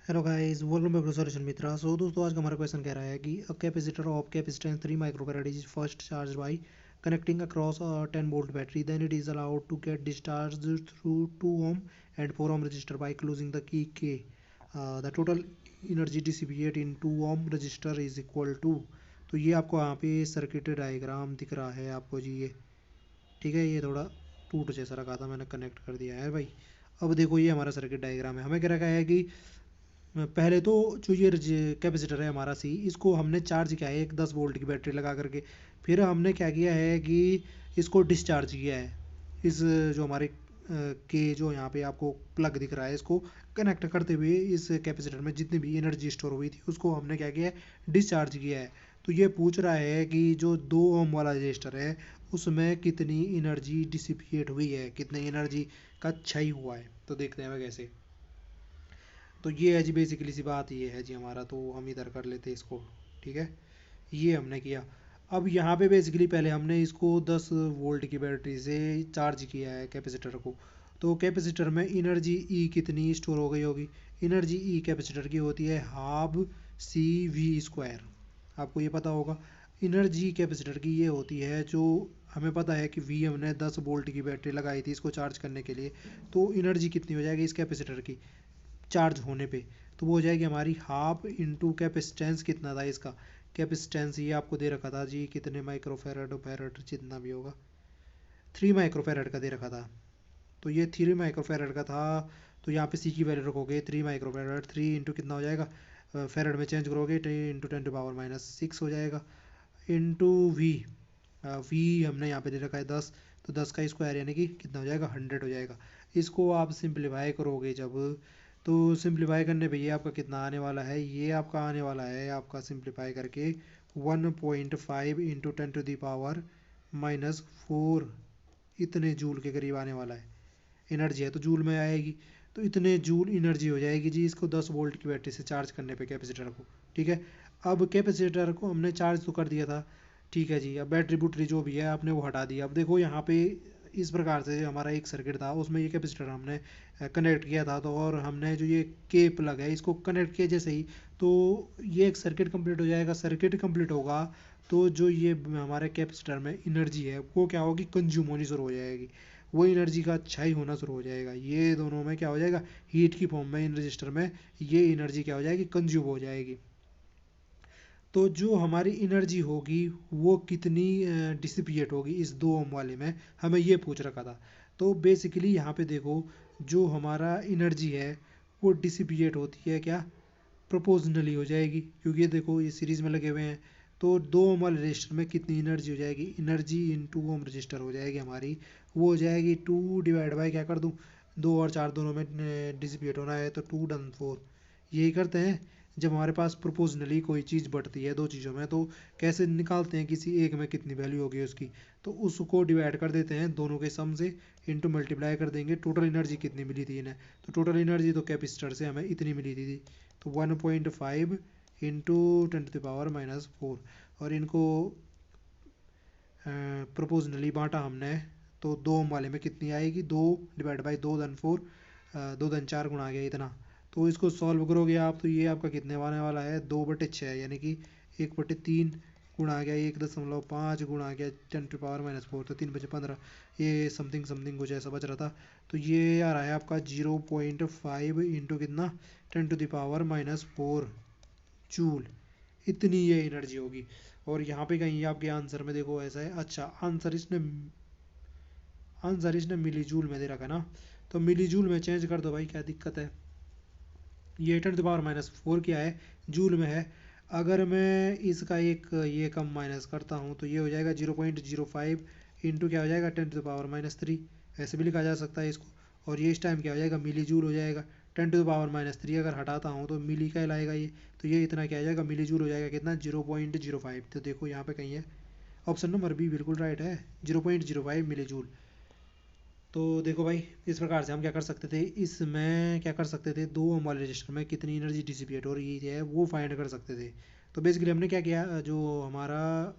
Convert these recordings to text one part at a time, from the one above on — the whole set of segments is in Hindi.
Hello guys, welcome back to solution Mitra. So दोस्तों, आज का हमारा क्वेश्चन कह रहा है कि a capacitor of capacitance 3 microfarad is first charged by connecting across a 10 volt battery, then it is allowed to get discharged through 2 ohm and 4 ohm resistor by closing the key K. The total energy dissipated in 2 ohm resistor is equal to. तो ये आपको यहाँ पे सर्किट डायग्राम दिख रहा है आपको जी, ये ठीक है। ये थोड़ा टूट जैसा रखा था, मैंने कनेक्ट कर दिया है भाई। अब देखो, ये हमारा सर्किट डायग्राम है। हमें क्या रखा है कि पहले तो जो ये कैपेसिटर है हमारा सी, इसको हमने चार्ज किया है एक 10 वोल्ट की बैटरी लगा करके। फिर हमने क्या किया है कि इसको डिस्चार्ज किया है। इस जो हमारे के जो यहाँ पे आपको प्लग दिख रहा है, इसको कनेक्ट करते हुए इस कैपेसिटर में जितनी भी एनर्जी स्टोर हुई थी उसको हमने क्या किया है, डिस्चार्ज किया है। तो ये पूछ रहा है कि जो 2 ओम वाला रजिस्टर है उसमें कितनी एनर्जी डिसिपिएट हुई है, कितनी एनर्जी का क्षय हुआ है। तो देखते हैं कैसे। तो ये है जी, बेसिकली सी बात ये है जी हमारा। तो हम इधर कर लेते हैं इसको, ठीक है। ये हमने किया। अब यहाँ पे बेसिकली पहले हमने इसको 10 वोल्ट की बैटरी से चार्ज किया है कैपेसिटर को। तो कैपेसिटर में एनर्जी ई कितनी स्टोर हो गई होगी। एनर्जी ई कैपेसिटर की होती है हाफ सी वी स्क्वायर, आपको ये पता होगा। एनर्जी कैपेसिटर की ये होती है, जो हमें पता है कि वी हमने 10 वोल्ट की बैटरी लगाई थी इसको चार्ज करने के लिए। तो एनर्जी कितनी हो जाएगी इस कैपेसिटर की चार्ज होने पे। तो वो हो जाएगी हमारी हाफ इंटू कैपेसिटेंस कितना था इसका। कैपेसिटेंस ये आपको दे रखा था जी, कितने माइक्रोफेराड फैराड जितना भी होगा, 3 माइक्रोफेराड का दे रखा था। तो ये 3 माइक्रोफेराड का था। तो यहाँ पे सी की वैल्यू रखोगे 3 माइक्रोफेराड, 3 इंटू कितना हो जाएगा, फेराड में चेंज करोगे 3 इंटू 10⁻⁻6 हो जाएगा, इंटू वी। वी हमने यहाँ पे दे रखा है 10। तो 10 का स्क्वायर यानी कि कितना हो जाएगा, 100 हो जाएगा। इसको आप सिंप्लीफाई करोगे जब, तो सिंप्लीफाई करने पे ये आपका कितना आने वाला है, ये आपका आने वाला है आपका सिंप्लीफाई करके 1.5 इंटू 10⁻⁻4 इतने जूल के करीब आने वाला है। एनर्जी है तो जूल में आएगी। तो इतने जूल एनर्जी हो जाएगी जी इसको 10 वोल्ट की बैटरी से चार्ज करने पे कैपेसिटर को, ठीक है। अब कैपेसिटर को हमने चार्ज तो कर दिया था, ठीक है जी। अब बैटरी बुटरी जो भी है आपने वो हटा दिया। अब देखो यहाँ पे इस प्रकार से हमारा एक सर्किट था, उसमें ये कैपेसिटर हमने कनेक्ट किया था। तो और हमने जो ये के प्लग है इसको कनेक्ट किया जैसे ही, तो ये एक सर्किट कंप्लीट हो जाएगा। सर्किट कंप्लीट होगा तो जो ये हमारे कैपेसिटर में एनर्जी है वो क्या होगी, कंज्यूम होनी शुरू हो जाएगी। वो एनर्जी का क्षय होना शुरू हो जाएगा। ये दोनों में क्या हो जाएगा, हीट की फॉर्म में इन रजिस्टर में ये एनर्जी क्या हो जाएगी, कंज्यूम हो जाएगी। तो जो हमारी एनर्जी होगी वो कितनी डिसिपिएट होगी इस 2 ओम वाले में, हमें ये पूछ रखा था। तो बेसिकली यहाँ पे देखो, जो हमारा एनर्जी है वो डिसिपिएट होती है क्या, प्रोपोर्शनली हो जाएगी। क्योंकि ये देखो ये सीरीज में लगे हुए हैं। तो 2 ओम वाले रजिस्टर में कितनी एनर्जी हो जाएगी, एनर्जी इन 2 ओम रजिस्टर हो जाएगी हमारी, वो हो जाएगी 2 डिवाइड बाई क्या कर दूँ, 2 और 4 दोनों में डिसिपिएट होना है तो 2 डन 4। यही करते हैं जब हमारे पास प्रोपोर्शनली कोई चीज़ बढ़ती है दो चीज़ों में, तो कैसे निकालते हैं किसी एक में कितनी वैल्यू होगी उसकी। तो उसको डिवाइड कर देते हैं दोनों के सम से, इंटू मल्टीप्लाई कर देंगे टोटल एनर्जी कितनी मिली थी इन्हें। तो टोटल एनर्जी तो कैपेसिटर से हमें इतनी मिली थी। तो 1.5 इंटू 10⁻⁻4, और इनको प्रोपोर्शनली बांटा हमने। तो 2 ओम वाले में कितनी आएगी, 2 डिवाइड बाई 2 डन 4, 2 डन 4 गुणा आ गया इतना। तो इसको सॉल्व करोगे आप तो ये आपका कितने आने वाला है, 2/6 यानी कि 1/3 गुणा आ गया 1.5 गुणा आ गया 10⁻⁻4, तो 3×5 ये समथिंग समथिंग कुछ ऐसा बच रहा था। तो ये आ रहा है आपका 0.5 इंटू कितना, 10⁻⁻4 जूल। इतनी ये एनर्जी होगी। और यहाँ पे कहीं आपके आंसर में देखो ऐसा है, अच्छा आंसर इसने मिली जूल में दे रखा है ना। तो मिली जूल में चेंज कर दो भाई, क्या दिक्कत है। ये 10⁻⁻4 क्या है, जूल में है। अगर मैं इसका एक ये कम माइनस करता हूँ तो ये हो जाएगा 0.05 इंटू क्या हो जाएगा 10⁻⁻3, ऐसे भी लिखा जा सकता है इसको। और ये इस टाइम क्या हो जाएगा, मिली जूल हो जाएगा। 10⁻⁻3 अगर हटाता हूँ तो मिली का लाएगा ये। तो ये इतना क्या हो जाएगा, मिली जूल हो जाएगा कितना, 0.05। तो देखो यहाँ पे कहीं है, ऑप्शन नंबर बी बिल्कुल राइट है, 0.05 मिली जूल। तो देखो भाई, इस प्रकार से हम क्या कर सकते थे, इसमें क्या कर सकते थे, 2 ओम वाले रजिस्टर में कितनी एनर्जी डिसिपेट हो रही है वो फाइंड कर सकते थे। तो बेसिकली हमने क्या किया, जो हमारा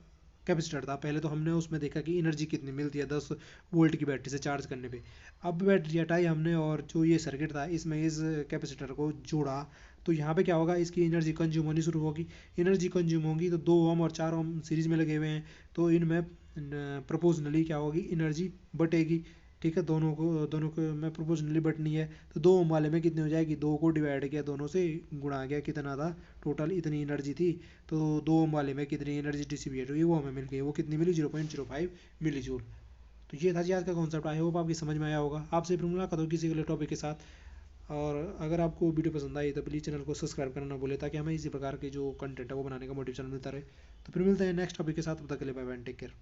कैपेसिटर था। पहले तो हमने उसमें देखा कि एनर्जी कितनी मिलती है 10 वोल्ट की बैटरी से चार्ज करने पे। अब बैटरी हटाई हमने और जो ये सर्किट था इसमें इस कैपेसिटर को जोड़ा, तो यहाँ पे क्या होगा, इसकी एनर्जी कंज्यूम होनी शुरू होगी। एनर्जी कंज्यूम होगी तो 2 ओम और 4 ओम सीरीज में लगे हुए हैं, तो इनमें प्रोपोर्शनली क्या होगी, एनर्जी बटेगी। ठीक है, दोनों को में प्रोपोर्शनली बटनी है, तो 2 ओम वाले में कितनी हो जाएगी, 2 को डिवाइड किया दोनों से, गुणा गया कितना था, टोटल इतनी एनर्जी थी। तो 2 ओम वाले में कितनी एनर्जी डिस्ट्रीब्यूट हुई वो हमें मिल गई, वो कितनी मिली, 0.05 मिली जूल। तो ये था जी आज का कॉन्सेप्ट। आई होप आपकी समझ में आया होगा। आपसे फिर मुलाकात होगी किसी अगले टॉपिक के साथ। और अगर आपको वीडियो पसंद आई तो प्लीज़ चैनल को सब्सक्राइब करना ना भूले, ताकि हमें इसी प्रकार के जो कंटेंट है वो बनाने का मोटिवेशन मिलता रहे। तो फिर मिलते हैं नेक्स्ट टॉपिक के साथ, तब तक के लिए बाय बाय, टेक केयर।